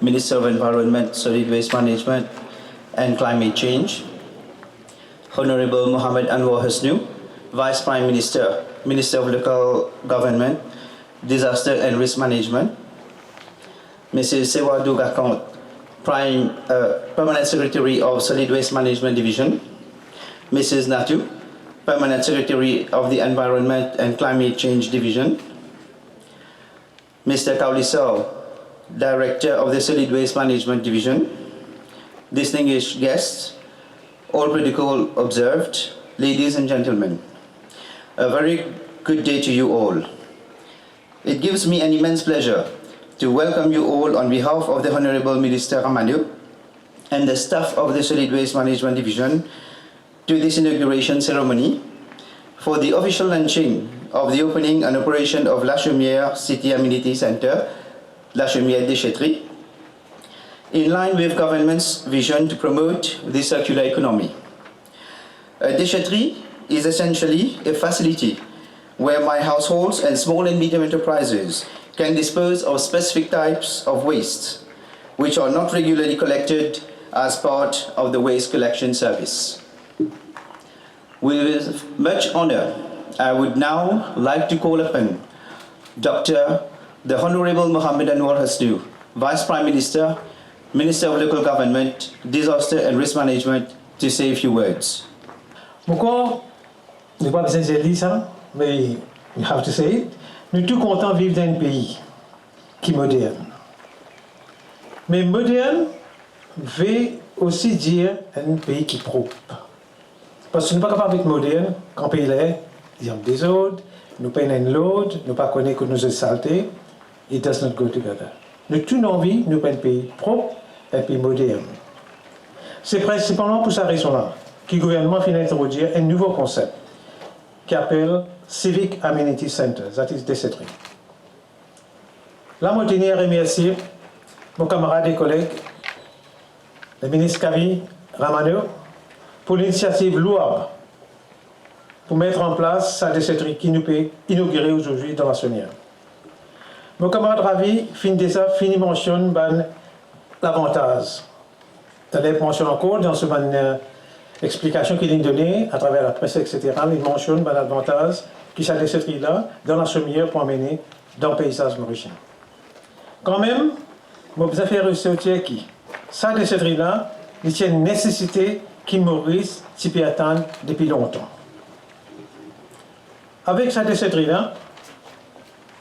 Minister of Environment, Solid Waste Management and Climate Change, Honorable Mohamed Anwar Hasnu, Vice Prime Minister, Minister of Local Government, Disaster and Risk Management, Mrs. Sewa Dougakant, Permanent Secretary of Solid Waste Management Division, Mrs. Natu, Permanent Secretary of the Environment and Climate Change Division, Mr. Kaulisao, Director of the Solid Waste Management Division, distinguished guests, all protocol observed, ladies and gentlemen, a very good day to you all. It gives me an immense pleasure to welcome you all on behalf of the Honorable Minister Ramanuk and the staff of the Solid Waste Management Division to this inauguration ceremony for the official launching of the opening and operation of La Chaumière City Amenity Center, La Chaumière Déchetterie, in line with government's vision to promote the circular economy. A déchetterie is essentially a facility whereby households and small and medium enterprises can dispose of specific types of waste which are not regularly collected as part of the waste collection service. With much honor, I would now like to call upon the Honorable Mohamed Anwar Hasnu, Vice Prime Minister, Minister of Local Government, Disaster and Risk Management, to say a few words. Pourquoi ne pas besoin de dire ça, mais you have to say it. Nous sommes tous contents de vivre dans un pays qui est moderne. Mais moderne veut aussi dire un pays qui est propre. Parce que nous ne sommes pas capables d'être moderne quand le pays est, il y a des autres, nous payons l'autre, nous ne connaissons pas que nous sommes saletés. It does not go together. Nous avons tous envie, nous sommes un pays propre, un pays moderne. C'est principalement pour cette raison-là que le gouvernement vient d'introduire un nouveau concept qui appelle Civic Amenity Center, that is déchetterie. Là, je tenais à remercier mon camarade et collègue, le ministre Kavi Ramanuk, pour l'initiative louable pour mettre en place sa déchetterie qui nous peut inaugurer aujourd'hui dans la Chaumière. Mon camarade Ravi finit mentionne l'avantage. Il mentionne encore dans ce explication qu'il a donnée à travers la presse, etc. Il mentionne l'avantage qui sa déchetterie là dans la Chaumière pour amener dans le paysage mauricien. Quand même, mon affaire ressortir qui sa déchetterie là, il tient une nécessité qui Maurice s'y peut attendre depuis longtemps. Avec sa déchetterie là,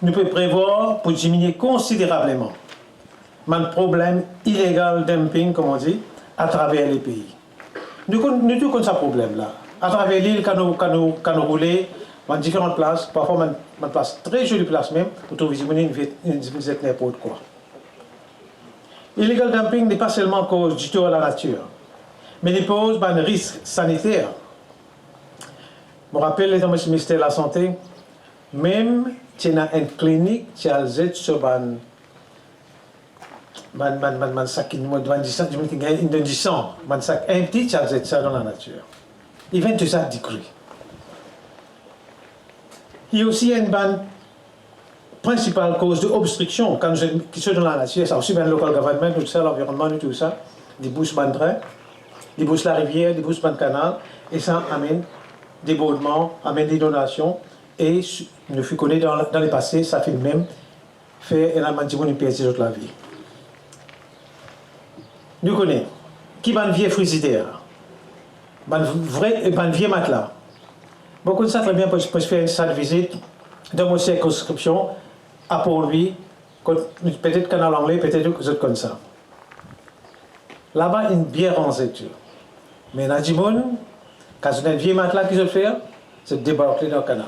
nous pouvons prévoir pour diminuer considérablement le problème illégal dumping, comme on dit, à travers les pays. Nous avons ce problème-là. À travers l'île, quand nous roulons dans différentes places, parfois une place très jolie place même, pour trouver une visite n'importe quoi. L'illegal dumping n'est pas seulement cause du tort à la nature, mais il pose un risque sanitaire. Je me rappelle, les ministère de la Santé, même si tu as une clinique, tu as sur un sac de sang, un sac empty, tu as ça dans la nature. Il vient de ça décrit. Il y a aussi une principale cause d'obstruction qui sont dans la nature, ça aussi bien le local government, tout ça, l'environnement, tout ça, des bouches de train, des bouches de la rivière, des bouches de canal, et ça amène des débordements, amène des donations, et nous fut connu dans le passé, ça fait même faire énormément de pièces de la vie. Nous connaissons qui est un vieux frigidaire, un vieux matelas. Beaucoup de ça très bien pour faire une salle de visite dans mon circonscription, à pour lui, peut-être canal anglais, peut-être que vous comme ça. Là-bas, une bien rangée. Mais dans le monde, quand on a un vieux matelas qui se fait, c'est débarquer dans le canal.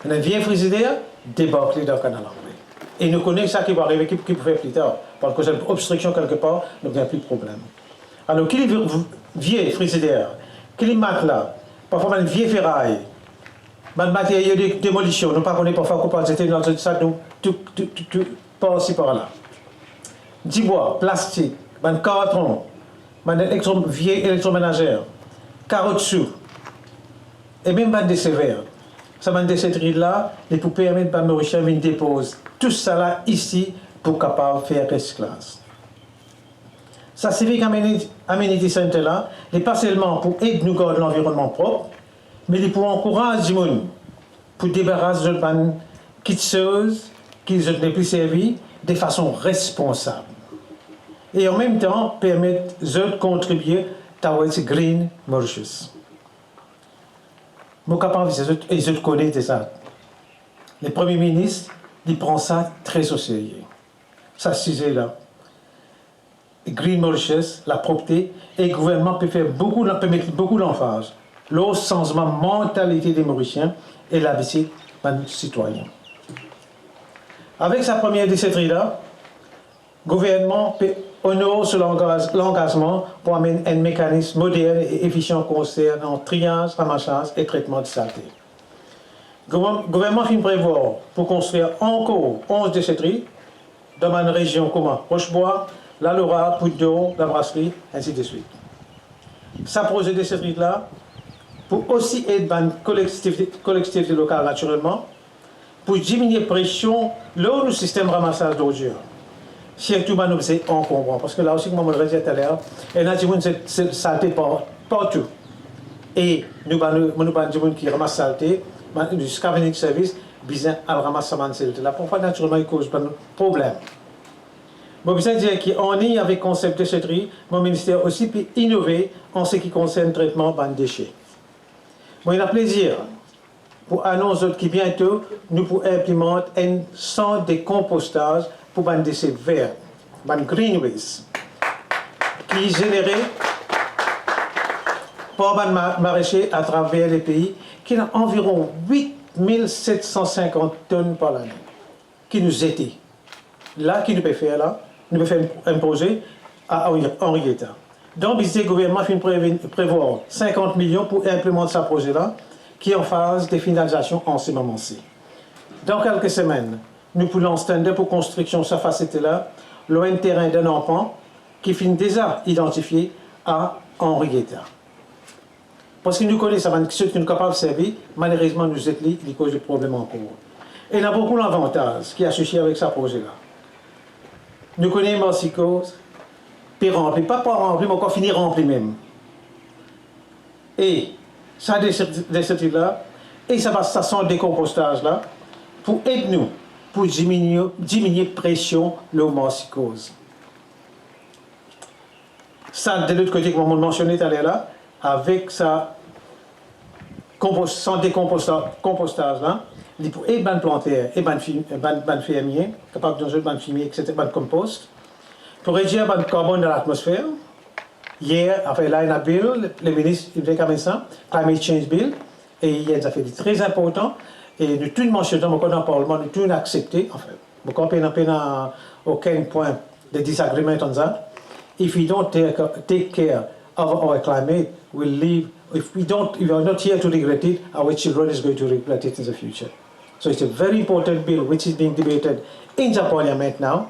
On a un vieux frigidaire, débarquer dans le canal anglais. Et nous connaissons ça qui va arriver, qui peut faire plus tard. Parce que c'est une obstruction quelque part, nous n'avons plus de problème. Alors, qu'il y ait vieux frigidaire, qu'il y ait matelas, parfois une vieille ferraille, un matériau de démolition, nous ne connaissons pas parfois qu'on peut dans ça, tout par-ci par-là. Du bois, plastique, un carton, un vieille électroménagère, carottes sous, et même des sévères. Ça m'a déchetterie là, et pour permettre à Mauricien de déposer tout ça là ici pour capable faire recyclage. Ça Civic Amenity Center là, n'est pas seulement pour aider nous garder l'environnement propre, mais il pour encourager les gens pour débarrasser de bonnes choses qui ne plus servi de façon responsable. Et en même temps, permettre de contribuer à Green Mauritius. Je suis capable et je connais ça. Le Premier ministre, il prend ça très au sérieux. Ça sujet-là. Green Mauritius, la propreté, et le gouvernement peut mettre beaucoup d'emphase. Le changement de mentalité des Mauriciens et la visite des citoyens. Avec sa première déchetterie-là, le gouvernement peut honorer son engagement pour amener un mécanisme moderne et efficient concernant triage, ramassage et traitement de saleté. Le gouvernement finit prévoir pour construire encore 11 déchetteries dans une région comme Rochebois, la Laura, Poudre, la Brasserie, ainsi de suite. Ça projet de déchetterie-là pour aussi aider les collectivités locales naturellement, pour diminuer la pression là le système de ramassage d'ordures. Surtout, nous sommes encombrants. Parce que là aussi, comme je l'ai dit tout à l'heure, il y a des gens qui saleté partout. Et nous avons des gens qui ramassent saleté, du scavenging service, besoin de ramasser la saleté. Là, pourquoi naturellement, il cause pas de problème. Je veux dire qu'en ligne avec le concept de déchetterie, mon ministère aussi peut innover en ce qui concerne le traitement des déchets. Il a plaisir pour annoncer que bientôt, nous pourrons implémenter un centre de compostage pour les déchets verts, les green waste, qui est généré par les maraîchers à travers les pays, qui ont environ 8750 tonnes par l'année, qui nous aident. Là, qui nous peut faire là, nous pouvons faire un projet à Henrietta. Donc, le gouvernement prévoit 50 millions pour implémenter ce projet-là, qui est en phase de finalisation en ce moment-ci. Dans quelques semaines, nous pouvons stender pour construction de cette facilité-là, loin de terrain d'un enfant qui finit déjà identifié à Henrietta. Parce que nous connaissons ceux qui sont capables de servir, malheureusement, nous êtes les causes de problèmes en cours. Et il y a beaucoup d'avantages qui sont associés avec ce projet-là. Nous connaissons Marsicose, puis rempli, pas rempli, mais encore fini rempli même. Et ça déchetterie-là, et ça sent décompostage-là, pour aider nous, pour diminuer la pression de l'homocycose. Ça, de l'autre côté, comme on mentionné tout à l'heure là, avec ça, sans décompostage-là, il faut aider les plantaires et les fermiers, capables de faire les fumier, etc., les compost, pour réduire le carbone dans l'atmosphère. Hier, après l'INA Bill, le ministre, il avait comme ça, Climate Change Bill, et il a fait des très important. Et nous tous mentionnons, dans le Parlement, nous tous accepté, enfin, nous n'avons aucun point de désagrément dans ça. If we don't take care of our climate, we'll leave. If we are not here to regret it, our children is going to regret it in the future. So it's a very important bill which is being debated in the Parliament now,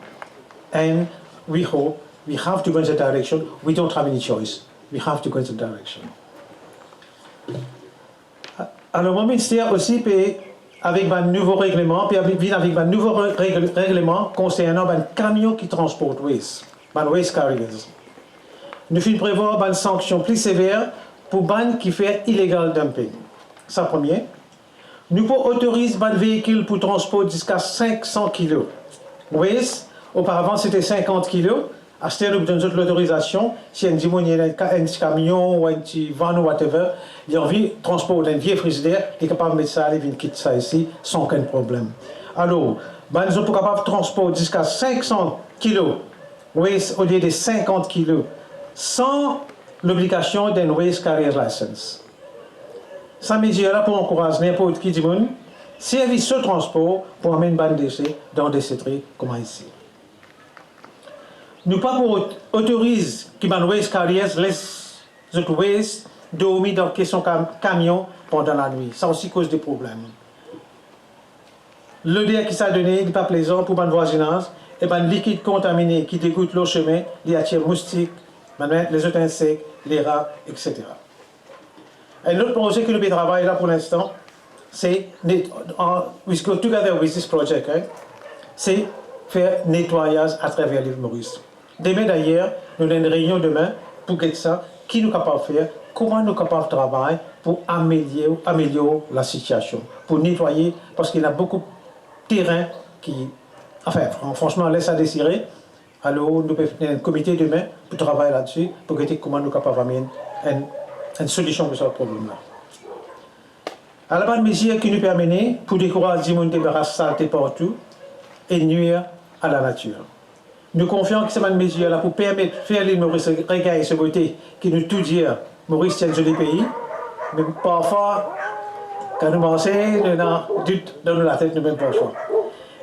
and we hope we have to go in that direction. We don't have any choice. We have to go in that direction. Alors, mon ministère aussi peut, avec un nouveau règlement, puis avec un nouveau règlement concernant les camions qui transportent waste, les waste carriers. Nous faisons prévoir une sanction plus sévère pour les qui font illégal dumping. Ça, premier. Nous pouvons autoriser les véhicules pour transport jusqu'à 500 kg. Waste, auparavant c'était 50 kg. À ce nous donnons l'autorisation, si un camion ou un petit van ou whatever, il a envie de transporter un vieux frigidaire, il est capable de mettre ça, il quitte ça ici sans aucun problème. Alors, nous sommes capables de transporter jusqu'à 500 kg waste au lieu de 50 kg sans l'obligation d'un waste carrier license. Ça mesure-là pour encourager n'importe qui du monde, service ce transport pour amener des déchets dans des déchetteries comme ici. Nous pas pour autoriser que les waste carriers laissent les waste dormir dans son camion pendant la nuit. Ça aussi cause des problèmes. L'odeur qui s'est donné n'est pas plaisant pour le voisinage et le liquide contaminé qui dégoûte le chemin, il attire les moustiques, les autres insectes, les rats, etc. Un autre projet que nous travaillons là pour l'instant, c'est, we go together with this project, c'est faire nettoyage à travers l'île Maurice. Demain d'ailleurs, nous avons une réunion demain pour que ça, qui nous capable de faire, comment nous capables de travailler pour améliorer la situation, pour nettoyer, parce qu'il y a beaucoup de terrain qui, enfin, franchement, laisse à désirer. Alors, nous avons un comité demain pour travailler là-dessus, pour voir comment nous capables d'amener une solution pour ce problème-là. À la base, mesure qui nous permet pour décourager les gens de débarrasser saleté partout et nuire à la nature. Nous confions que cette mesure-là pour permettre de faire les Maurice regailler ce beauté qui nous tout dire Maurice tient un joli pays, mais parfois, quand nous marchons, nous avons doute dans la tête de même parfois.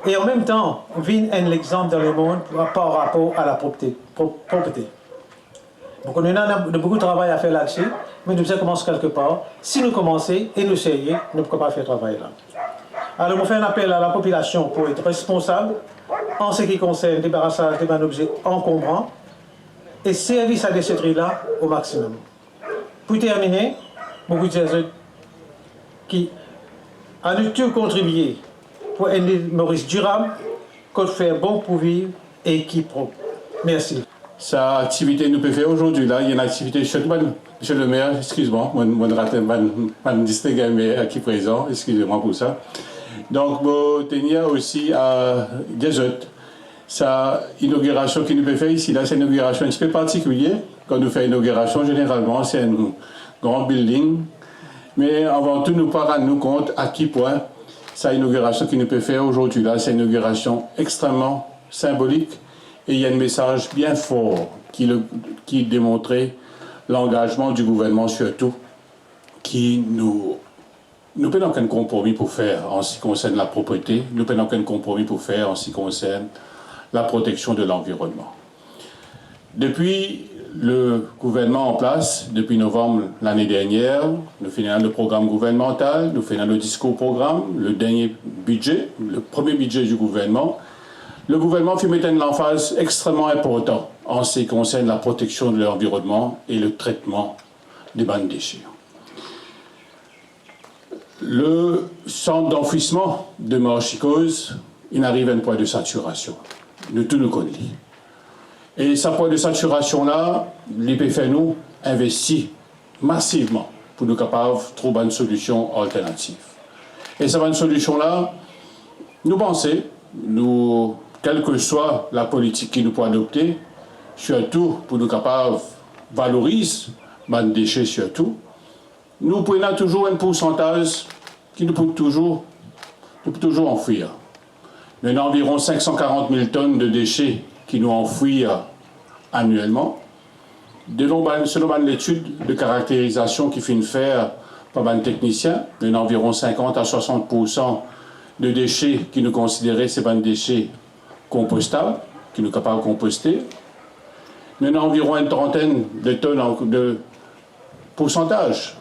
Et en même temps, vient un exemple dans le monde par rapport à la propreté. Donc, on a beaucoup de travail à faire là-dessus, mais nous devons commencer quelque part. Si nous commençons et nous essayons, nous ne pouvons pas faire le travail là. Alors, on fait un appel à la population pour être responsable en ce qui concerne le débarrassage des objets encombrants et servir à déchetterie-là au maximum. Pour terminer, beaucoup de gens qui ont tout contribué pour un Maurice durable, qu'on fait bon pour vivre et qui propre. Merci. Sa activité nous peut faire aujourd'hui là, il y a une activité chez le maire, excuse-moi, je distingue maire qui est présent, excusez-moi pour ça. Donc, il y a aussi à Desert, sa inauguration qui nous peut faire ici, là, c'est une inauguration un petit peu particulière. Quand nous faisons inauguration, généralement, c'est un grand building. Mais avant tout, nous nous compte à quel point sa inauguration qui nous peut faire aujourd'hui là, c'est une inauguration extrêmement symbolique. Et il y a un message bien fort qui démontrait l'engagement du gouvernement surtout, qui nous prenons aucun compromis pour faire en ce qui concerne la propreté, nous prenons aucun compromis pour faire en ce qui concerne la protection de l'environnement. Depuis le gouvernement en place, depuis novembre l'année dernière, nous finissons le programme gouvernemental, nous faisons le discours-programme, le dernier budget, le premier budget du gouvernement. Le gouvernement fait mettre une emphase extrêmement importante en ce qui concerne la protection de l'environnement et le traitement des bandes déchets. Le centre d'enfouissement de Marchicose, il arrive à un point de saturation. Nous tous nous connaissons. Et ce point de saturation-là, l'IPFNO investit massivement pour nous capables de trouver une solution alternative. Et cette solution-là, nous pensons, quelle que soit la politique qui nous peut adopter, surtout pour nous capables de valoriser les déchets surtout, nous prenons toujours un pourcentage qui nous peut toujours enfouir. Nous avons environ 540 000 tonnes de déchets qui nous enfouissent annuellement. Selon l'étude de caractérisation qui fait faire par un technicien, nous avons environ 50 à 60% de déchets qui nous considéraient ces déchets compostables, qui nous sommes capables de composter. Nous avons environ une trentaine de tonnes de pourcentage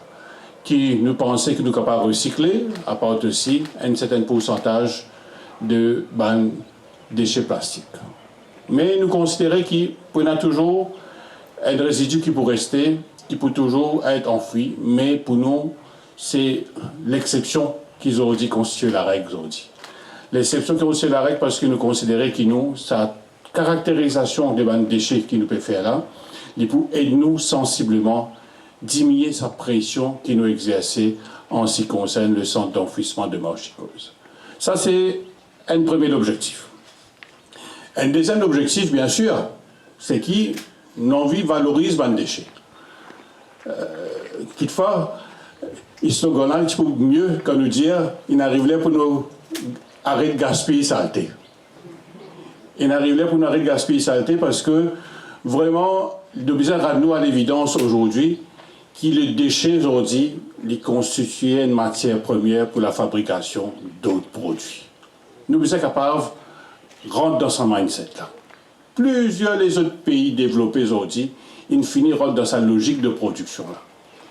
qui nous pensaient que nous sommes capables de recycler, apporte aussi un certain pourcentage de déchets plastiques. Mais nous considérons qu'il y a toujours un résidu qui peut rester, qui peut toujours être enfoui, mais pour nous, c'est l'exception qu'ils ont dit constitue la règle aujourd'hui. L'exception qui constitue la règle parce que nous considérons que nous, sa caractérisation des déchets qui nous peut faire là, il peut aider nous sensiblement diminuer sa pression qui nous exerce en ce qui concerne le centre d'enfouissement de Marchicose. Ça, c'est un premier objectif. Un deuxième objectif, bien sûr, c'est qu'il envie valorise les déchets. Toutefois, il se gagne un petit peu mieux quand nous dire il arrive pour nous arrêter de gaspiller saleté. Il arrive pour nous arrêter de gaspiller saleté parce que vraiment, nous besoin de nous à l'évidence aujourd'hui que le déchet aujourd'hui il constitue une matière première pour la fabrication d'autres produits. Nous sommes capables de rentrer dans ce mindset-là. Plusieurs les autres pays développés aujourd'hui, ils finissent dans sa logique de production-là.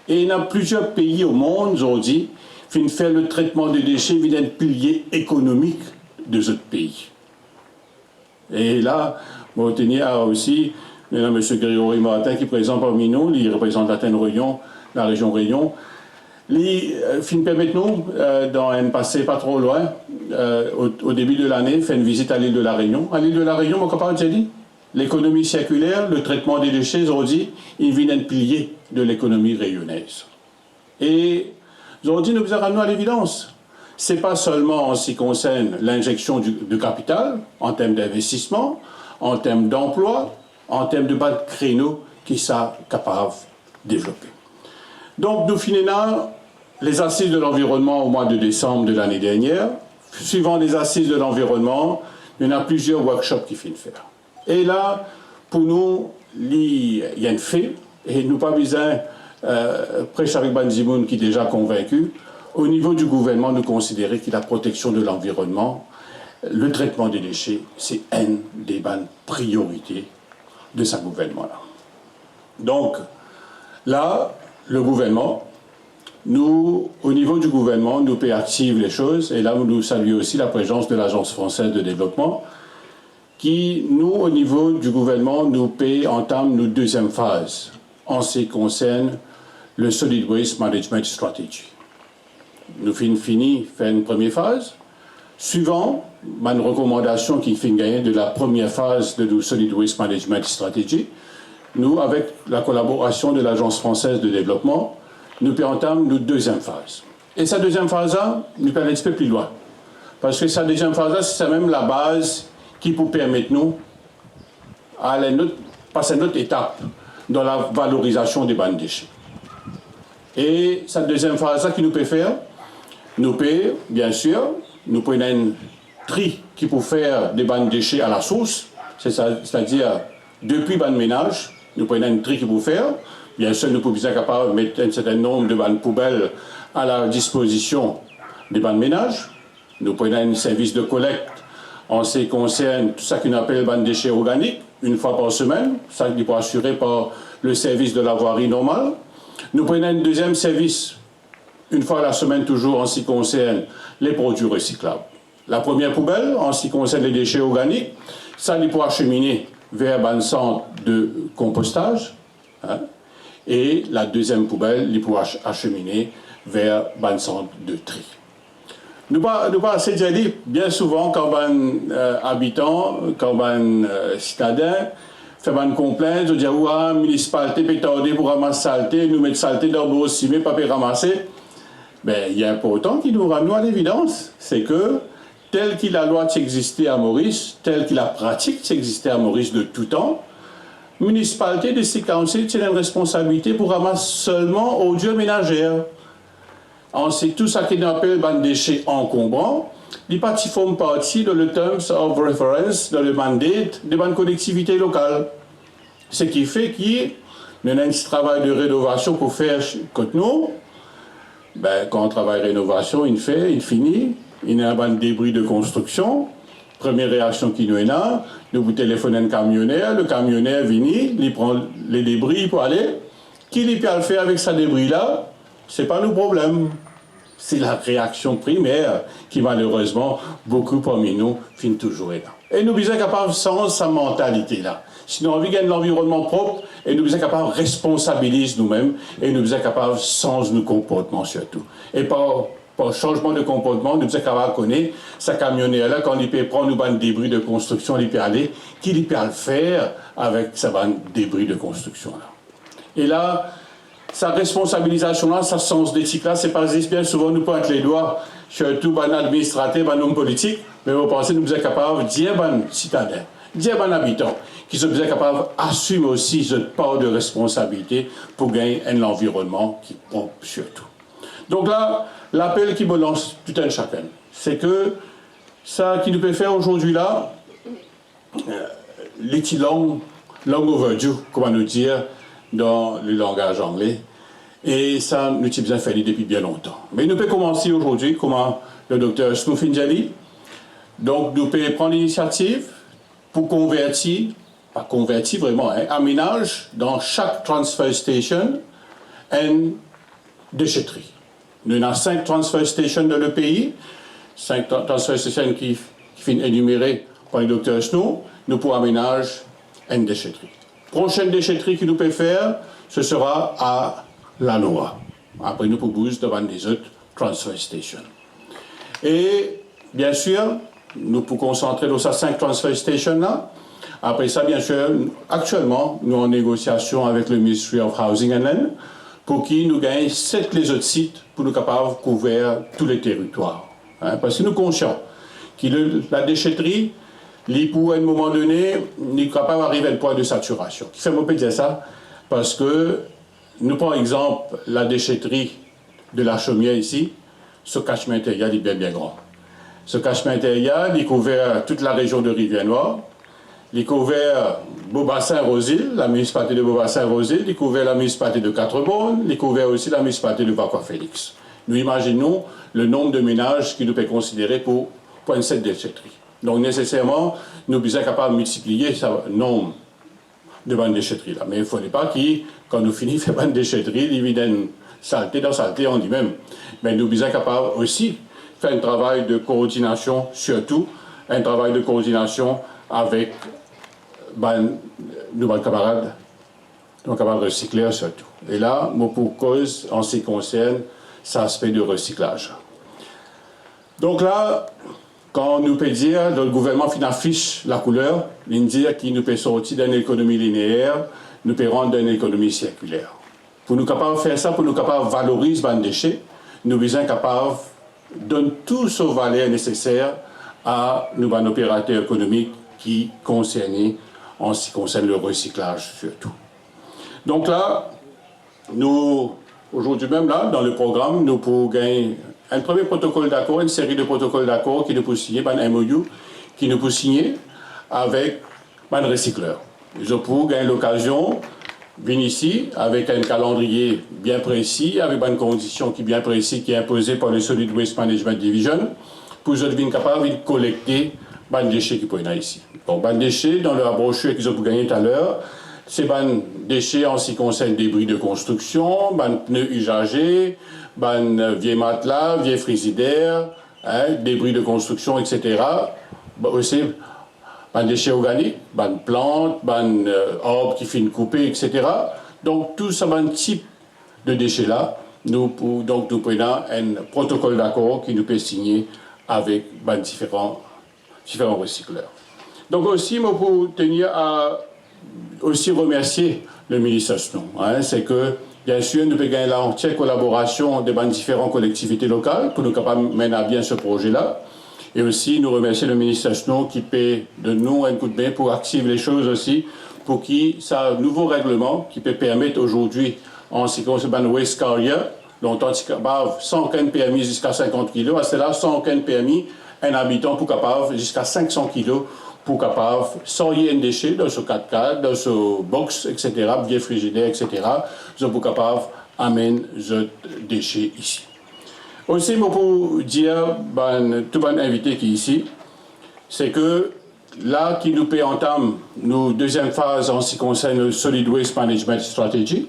Et il y a plusieurs pays au monde aujourd'hui qui font le traitement des déchets via un pilier économique des autres pays. Et là, il y a aussi M. Grégory Martin qui est présent parmi nous, il représente la région Réunion. Il permet nous, dans un passé pas trop loin, au début de l'année, faire une visite à l'île de la Réunion. À l'île de la Réunion, mon copain, j'ai dit, l'économie circulaire, le traitement des déchets, on dit, il vient un pilier de l'économie réunionnaise. Et on dit, nous avons à l'évidence. Ce n'est pas seulement en ce qui concerne l'injection de capital, en termes d'investissement, en termes d'emploi, en termes de bas de créneaux qui sont capables de développer. Donc, nous finissons les assises de l'environnement au mois de décembre de l'année dernière. Suivant les assises de l'environnement, il y en a plusieurs workshops qui finissent faire. Et là, pour nous, il y a un fait, et nous pas besoin prêcher avec Banzimoun qui est déjà convaincu. Au niveau du gouvernement, nous considérons que la protection de l'environnement, le traitement des déchets, c'est une des bonnes priorités de ce gouvernement-là. Donc, là, le gouvernement, nous, au niveau du gouvernement, nous active les choses, et là, nous saluons aussi la présence de l'Agence française de développement, qui, nous, au niveau du gouvernement, nous entame nos deuxième phase, en ce qui concerne le Solid Waste Management Strategy. Nous fini faire une première phase. Suivant ma recommandation qui fait gagner de la première phase de nos Solid Waste Management Strategy, nous, avec la collaboration de l'Agence française de développement, nous entamons notre deuxième phase. Et cette deuxième phase-là, nous peut aller un petit peu plus loin. Parce que cette deuxième phase-là, c'est même la base qui peut permettre nous d'aller passer une autre étape dans la valorisation des bandes déchets. Et cette deuxième phase-là qui nous peut faire, nous peut, bien sûr, nous prenons un tri qui peut faire des bandes déchets à la source, c'est-à-dire depuis bandes ménage, nous prenons un tri qui peut faire. Bien sûr, nous pouvons être capables de mettre un certain nombre de bandes poubelles à la disposition des bandes ménage. Nous prenons un service de collecte en ce qui concerne tout ça qu'on appelle bandes déchets organiques, une fois par semaine, ça qui est assuré par le service de la voirie normale. Nous prenons un deuxième service, une fois la semaine toujours, en ce qui concerne les produits recyclables. La première poubelle, en ce qui concerne les déchets organiques, ça il peut acheminer vers un centre de compostage. Hein, et la deuxième poubelle, il peut acheminer vers un centre de tri. Nous pas assez déjà dit, bien souvent, quand un habitant, quand un citadin fait une complainte, on dit, la municipalité peut tarder pour ramasser saleté, nous mettre saleté dans le bureau cimé, pas pour ramasser. Ben, il y a important qui nous ramène à l'évidence, c'est que tel que la loi existait à Maurice, tel que la pratique existait à Maurice de tout temps, la municipalité de ces councils a une responsabilité pour ramasser seulement ordures ménagères. Ensuite, tout ça qu'on appelle des déchets encombrants, les parties font partie de le Terms of Reference, dans le mandate des collectivités locales. Ce qui fait qu'il y a un travail de rénovation pour faire contre nous. Ben, quand on travaille rénovation, il finit, il y a un débris de construction. Première réaction qui nous est là, nous vous téléphonez un camionneur, le camionneur vient, il prend les débris pour aller. Qui peut le faire avec ce débris-là? Ce n'est pas le problème. C'est la réaction primaire qui, malheureusement, beaucoup parmi nous, finit toujours là. Et nous sommes capables sans sa mentalité-là. Si nous avons envie de l'environnement propre, et nous sommes capables de responsabiliser nous-mêmes, et nous sommes capables sans nos comportements surtout. Et par changement de comportement, nous sommes capables de connaître sa camionneur-là, quand il peut prendre une débris de construction, il peut aller, qu'il peut le faire avec sa débris de construction-là. Et là, sa responsabilisation-là, sa sens d'éthique-là, c'est pas bien souvent nous pointe les doigts, surtout un administrateur, un homme politique, mais vous pensez que nous sommes capables de dire un citadin, dire un habitant, qui sont capables d'assumer aussi cette part de responsabilité pour gagner un environnement qui est propre surtout. Donc là, l'appel qui me lance tout un chacun, c'est que ça qui nous peut faire aujourd'hui là, les long overdue, comment nous dire, dans le langage anglais. Et ça, nous avons besoin de faire depuis bien longtemps. Mais nous pouvons commencer aujourd'hui, comme le docteur Snoufinjali. Donc, nous pouvons prendre l'initiative pour convertir, pas convertir vraiment, aménage dans chaque transfer station une déchetterie. Nous avons 5 transfer stations dans le pays, 5 transfer stations qui sont énumérées par le docteur Snow. Nous pouvons aménager une déchetterie. Prochaine déchetterie que nous pouvons faire, ce sera à la Noa. Après, nous pouvons bouger devant des autres transfer stations. Et, bien sûr, nous pouvons concentrer dans ces 5 transfer stations-là. Après ça, bien sûr, actuellement, nous sommes en négociation avec le Ministry of Housing and Land pour qu'il nous gagne 7 les autres sites pour nous capables de couvrir tous les territoires. Hein, parce que nous sommes conscients que la déchetterie, pour un moment donné, n'est capable d'arriver à un point de saturation. Qui fait moi dire ça? Parce que nous prenons exemple la déchetterie de la Chaumière ici, ce catchement intérieur est bien grand. Ce catchement intérieur, il couvert toute la région de Rivière-Noire, il couvert Beaubassin-Rosil, la municipalité de Beaubassin-Rosil, il couvert la municipalité de Quatre-Bornes, il couvert aussi la municipalité de Vauquois-Félix. Nous imaginons le nombre de ménages qui nous peut considérer pour cette déchetterie. Donc nécessairement, nous sommes capables de multiplier ce nombre de bonnes déchetteries là. Mais il ne faudrait pas que, quand nous finissons de faire bonne déchetterie, il y ait une saleté dans saleté, on dit même. Mais nous sommes capables aussi de faire un travail de coordination, surtout un travail de coordination avec nos camarades recycleurs surtout. Et là, moi pour cause, en ce qui concerne cet aspect de recyclage. Donc là, quand nous peut dire, le gouvernement affiche la couleur, il dit qu'il nous peut sortir d'une économie linéaire, nous peut rendre d'une économie circulaire. Pour nous capables de faire ça, pour nous capables de valoriser les déchets, nous sommes capables de donner tout ce valeur nécessaire à nos opérateurs économiques qui concernent en ce qui concerne le recyclage surtout. Donc là, nous, aujourd'hui même là, dans le programme, nous pouvons gagner un premier protocole d'accord, une série de protocoles d'accord qui nous peut signer, un MOU qui nous peut signer avec un recycleur. Je peux gagner l'occasion de venir ici avec un calendrier bien précis, avec une condition qui est bien précise, qui est imposée par le Solid Waste Management Division, pour que je devienne capable de collecter les déchets qui peuvent être ici. Donc, les déchets, dans la brochure qu'ils ont gagné tout à l'heure, c'est des déchets en ce qui concerne des débris de construction, des pneus usagés, des vieux matelas, vieux frigidaires, débris de construction, etc. Aussi, des déchets organiques, des plantes, des arbres qui finissent coupés, etc. Donc, tout ce type de déchets-là, nous prenons un protocole d'accord qui nous peut signer avec différents recycleurs. Donc aussi, moi, pour tenir à aussi remercier le ministre Snow. C'est que, bien sûr, nous pouvons gagner la entière collaboration des différentes collectivités locales pour nous capables de mener à bien ce projet-là. Et aussi, nous remercier le ministre Snow qui peut de nous un coup de main pour activer les choses aussi, pour qu'il y ait un nouveau règlement qui peut permettre aujourd'hui, en ce qui concerne le waste carrier, dont on a sans aucun permis jusqu'à 50 kg, à cela, sans aucun permis, un habitant pour capable jusqu'à 500 kg pour capable sortir un déchet dans ce 4x4, dans ce box, etc., vieux frigidaire, etc., pour capable amener ce déchet ici. Aussi, pour dire, tout le monde invité qui est ici, c'est que là, qui nous peut entamer nos deuxième phase en ce qui concerne le Solid Waste Management Strategy,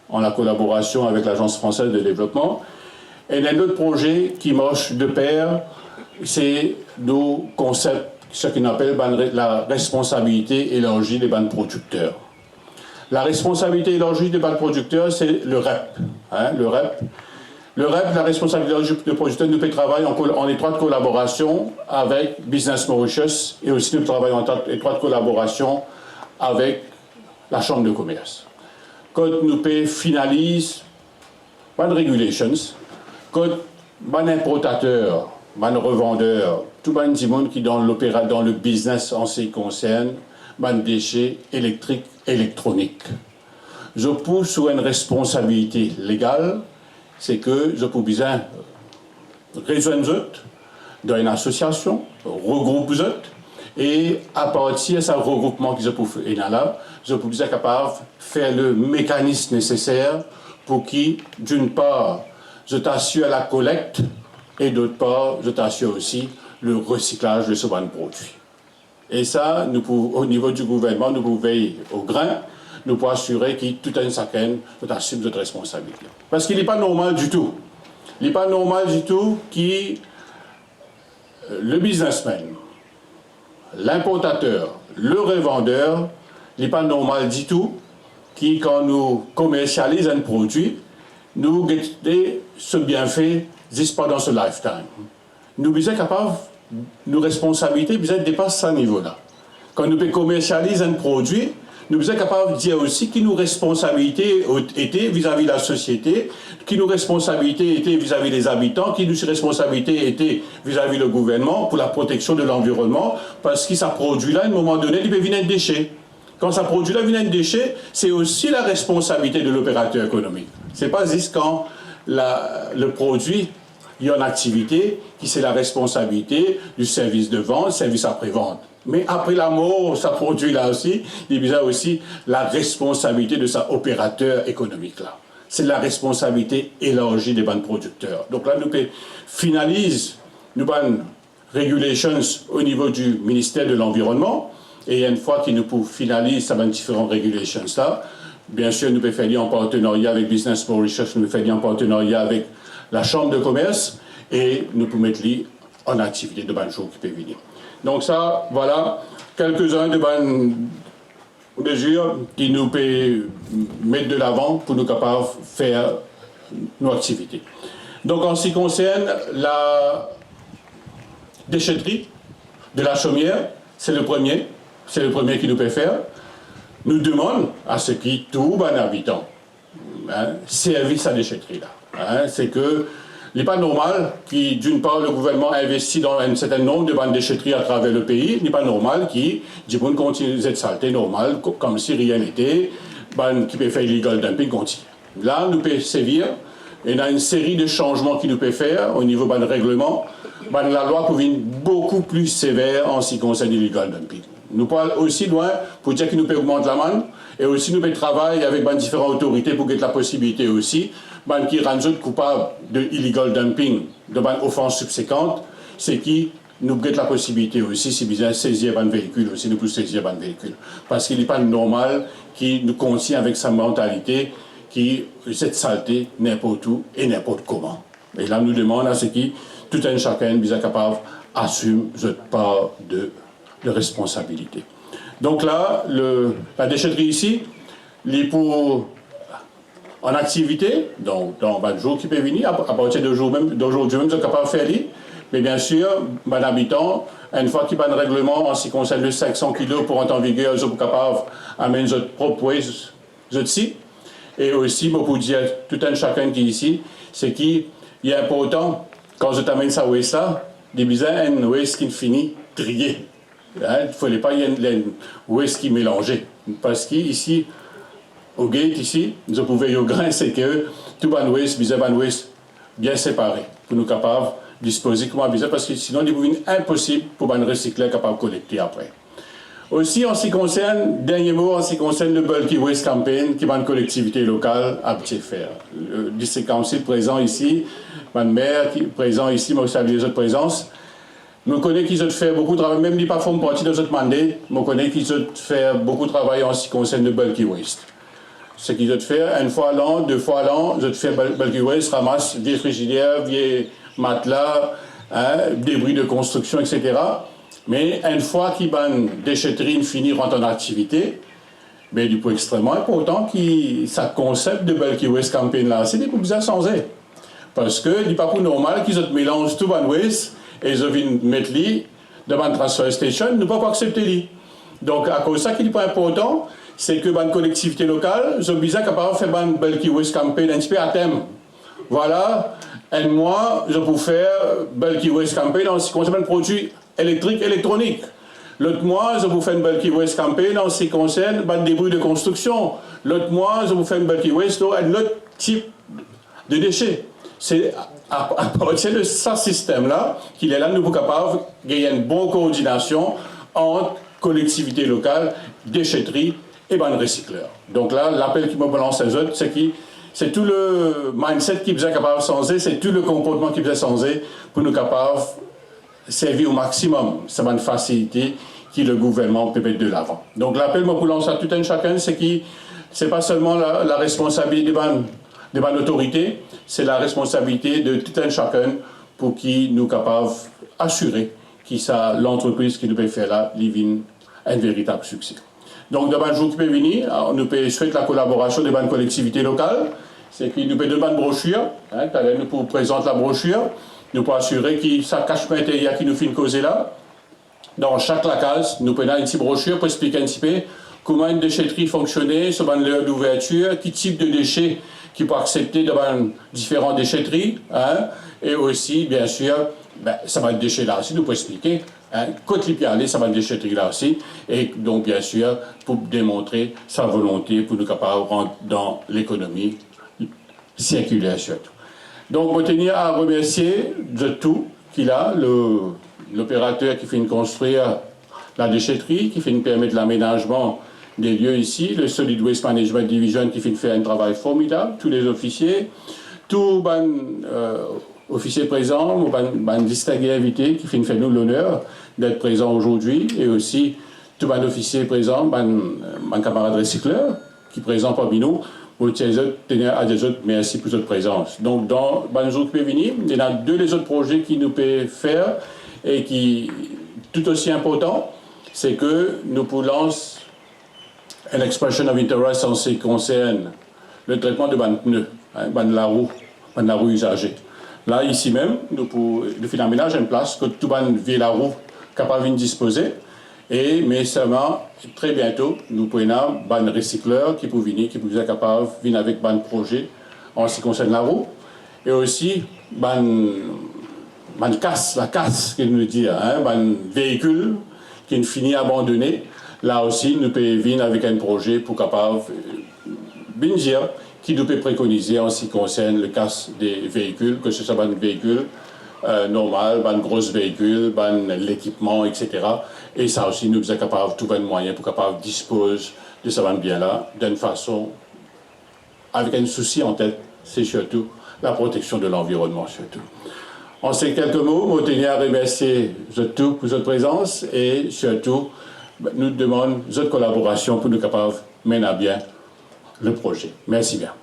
en la collaboration avec l'Agence française de développement. Et un autre projet qui marche de pair, c'est nos concepts, ce qu'on appelle la responsabilité élargie des bandes producteurs. La responsabilité élargie des bandes producteurs, c'est le REP. Le REP, la responsabilité élargie des producteurs, nous peut travailler en étroite collaboration avec Business Mauritius et aussi nous travaillons en étroite collaboration avec la Chambre de commerce. Quand nous finalisons les regulations, quand les importateurs, les revendeurs, tout le monde qui est dans le business en ce qui concerne les déchets électriques, électroniques. Je pousse sur une responsabilité légale, c'est que je peux bien résoudre dans une association, regrouper et à partir de ce regroupement que je peux faire là, je peux bien capable de faire le mécanisme nécessaire pour qui, d'une part, je t'assure la collecte et d'autre part, je t'assure aussi le recyclage de ce bon produit. Et ça, nous pouvons, au niveau du gouvernement, nous pouvons veiller au grain, nous pouvons assurer que tout un chacun assume cette responsabilité. Parce qu'il n'est pas normal du tout. Il n'est pas normal du tout que le businessman, l'importateur, le revendeur, il n'est pas normal du tout que quand nous commercialisons un produit, nous guettons ce bienfait juste pendant ce lifetime. Nous sommes capables, nos responsabilités dépassent ce niveau-là. quand nous commercialiser un produit, nous sommes capables de dire aussi qui nos responsabilités étaient vis-à-vis de la société, qui nos responsabilités étaient vis-à-vis des habitants, qui nos responsabilités étaient vis-à-vis du gouvernement pour la protection de l'environnement, parce que ça produit là, à un moment donné, il peut venir un déchet. Quand ça produit là, un déchet, c'est aussi la responsabilité de l'opérateur économique. Ce n'est pas juste quand le produit il y a une activité qui c'est la responsabilité du service de vente, service après-vente. Mais après la mort, ça produit là aussi, il y a aussi la responsabilité de sa opérateur économique là. C'est la responsabilité élargie des banques producteurs. Donc là, nous finalisons nos regulations au niveau du ministère de l'Environnement. Et une fois que nous finalisons ces différentes regulations là, bien sûr, nous pouvons faire en partenariat avec Business for Research, nous pouvons faire en partenariat avec la Chambre de commerce et nous pouvons mettre en activité de bonnes choses qui peuvent venir. Donc ça, voilà quelques-uns de bonnes mesures qui nous peuvent mettre de l'avant pour nous capables de faire nos activités. Donc en ce qui concerne la déchetterie de la chaumière, c'est le premier qui nous peut faire. Nous demandons à ce qui tout bon habitant service à déchetterie là. C'est que il n'est pas normal que, d'une part, le gouvernement investit dans un certain nombre de bandes déchetteries à travers le pays. Il n'est pas normal que monde continue cette saleté normale, comme si rien n'était, qui peut faire illegal dumping continue. Là, nous pouvons sévir. Il y a une série de changements qui nous peut faire au niveau de règlement. La loi peut venir beaucoup plus sévère en ce qui concerne l'illegal dumping. Nous parlons aussi loin pour dire que nous pouvons augmenter l'amende et aussi nous pouvons travailler avec différentes autorités pour qu'il y ait la possibilité aussi qui rendent coupables de illegal dumping, de offenses subséquentes, c'est qui nous avons la possibilité aussi, si besoin, saisir un véhicule aussi, nous pouvons saisir un véhicule. Parce qu'il n'est pas normal qu'il nous contient avec sa mentalité qui cette saleté n'importe où et n'importe comment. Et là, nous demandons à ce qui, tout un chacun, bien capable, assume cette part de responsabilité. Donc là, la déchetterie ici, il est pour en activité, donc dans le jour qui peut venir, à partir d'aujourd'hui même, nous sommes capables de faire lire. Mais bien sûr, les habitants, une fois qu'il y a un règlement en ce qui concerne le 500 kg pour entrer en vigueur, ils sont capables d'amener notre propre waste ici. Et aussi, pour dire tout un chacun qui est ici, c'est qu'il est important, quand je t'amène ça waste là, des bizarres, un waste qui finit trié. Il ne fallait pas y avoir un waste qui est mélangé. Parce qu'ici, au gate ici, nous pouvons au grain, c'est que tout le waste, bien séparé, pour nous capables de disposer comment bizarre, parce que sinon, il est impossible pour un recycler capable de collecter après. Aussi, en ce qui concerne, dernier mot, en ce qui concerne le Bulky Waste Campaign, qui est une collectivité locale à faire. Le district council présent ici, ma maire qui est présent ici, moi, je salue les autres présences. Je connais qu'ils ont fait beaucoup de travail, même si pas font partie de notre mandat, je connais qu'ils ont fait beaucoup de travail en ce qui concerne le Bulky Waste. Ce qu'ils ont fait, une fois à l'an, 2 fois à l'an, ils ont fait Bulky Waste, ramasse vieilles frigidaires, vieilles matelas, débris de construction, etc. Mais une fois qu'ils ban déchetterie finit rentre en activité, mais du point extrêmement important que ça concept de Bulky Waste Campaign là, c'est des coups bizarres sans eux. Parce que il n'est pas pour normal qu'ils mélangent tout le waste et ils viennent mettre lui devant une transfer station, ne pas accepter lui. Donc à cause de ça qu'il n'est pas important, c'est que les collectivités locales, ils ont besoin capable de faire un Bulky Waste Campaign un petit peu à thème. Voilà, un mois, je peux faire Bulky Waste Campaign en ce qui concerne les produits électriques, électroniques. L'autre mois, je vous fais une Bulky Waste Campaign en ce qui concerne les débris de construction. L'autre mois, je vous fais une Bulky Waste, un autre type de déchets. C'est à partir de ce système-là qu'il est là, nous sommes capables de gagner une bonne coordination entre collectivités locales, déchetterie et recycleurs. Donc là, l'appel qui me balance les autres, c'est tout le mindset qui est capable de changer, c'est tout le comportement qui est changer pour nous capables de servir au maximum. C'est une facilité que le gouvernement peut mettre de l'avant. Donc l'appel que je lance à tout un chacun, c'est que ce n'est pas seulement la responsabilité de l'autorité, c'est la responsabilité de tout un chacun pour qui nous capables d'assurer que l'entreprise qui nous peut faire là, livre un véritable succès. Donc, dans le jour qui peut venir, nous pouvons souhaiter la collaboration des collectivités locales. C'est que nous pouvons donner une brochure. Nous pouvons présenter la brochure. Nous pouvons assurer que ça cache pas qui nous fait une cause là. dans chaque lacase, nous prenons une petite brochure pour expliquer un petit peu comment une déchetterie fonctionnait, sur l'heure d'ouverture, quel type de déchets qui peut accepter devant différentes déchetteries, hein, et aussi, bien sûr, ça va être déchet là aussi, nous pouvons expliquer, hein, quand il peut aller, ça va être déchetterie là aussi, et donc, bien sûr, pour démontrer sa volonté pour nous capables de rentrer dans l'économie circulaire surtout. Donc, je tenir à remercier de tout qu'il a, l'opérateur qui fait construire la déchetterie, qui fait permettre l'aménagement des lieux ici, le Solid Waste Management Division qui fait faire un travail formidable, tous les officiers, tous les officiers présents, les distingués invités qui fait nous l'honneur d'être présents aujourd'hui, et aussi tous les officiers présents, mes camarades recycleurs qui sont présents parmi nous. Merci pour votre présence. Donc, dans les autres pays venus, il y a les autres projets qui nous peuvent faire et qui, tout aussi important, c'est que nous pouvons lancer une expression of interest en ce qui concerne le traitement de pneus, la roue usagée. Là, ici même, nous faisons un ménage en place que tout le monde la roue capable de disposer. Mais seulement, très bientôt, nous pouvons avoir des recycleurs qui peuvent venir, qui peuvent être capables de venir avec un projet en ce qui concerne la roue. Et aussi, la casse, qui nous dit, un véhicule qui est fini abandonné. Là aussi, nous pouvons venir avec un projet pour capable de dire qui nous peut préconiser en ce qui concerne le casse des véhicules, que ce soit un véhicule normal, un gros véhicule, l'équipement, etc. Et ça aussi, nous sommes capables de trouver un moyen pour capable disposer de ce bien-là d'une façon, avec un souci en tête, c'est surtout la protection de l'environnement, surtout. En ces quelques mots, je tenais à remercier tout pour votre présence et surtout, nous demandons votre collaboration pour nous capables de mener à bien le projet. Merci bien.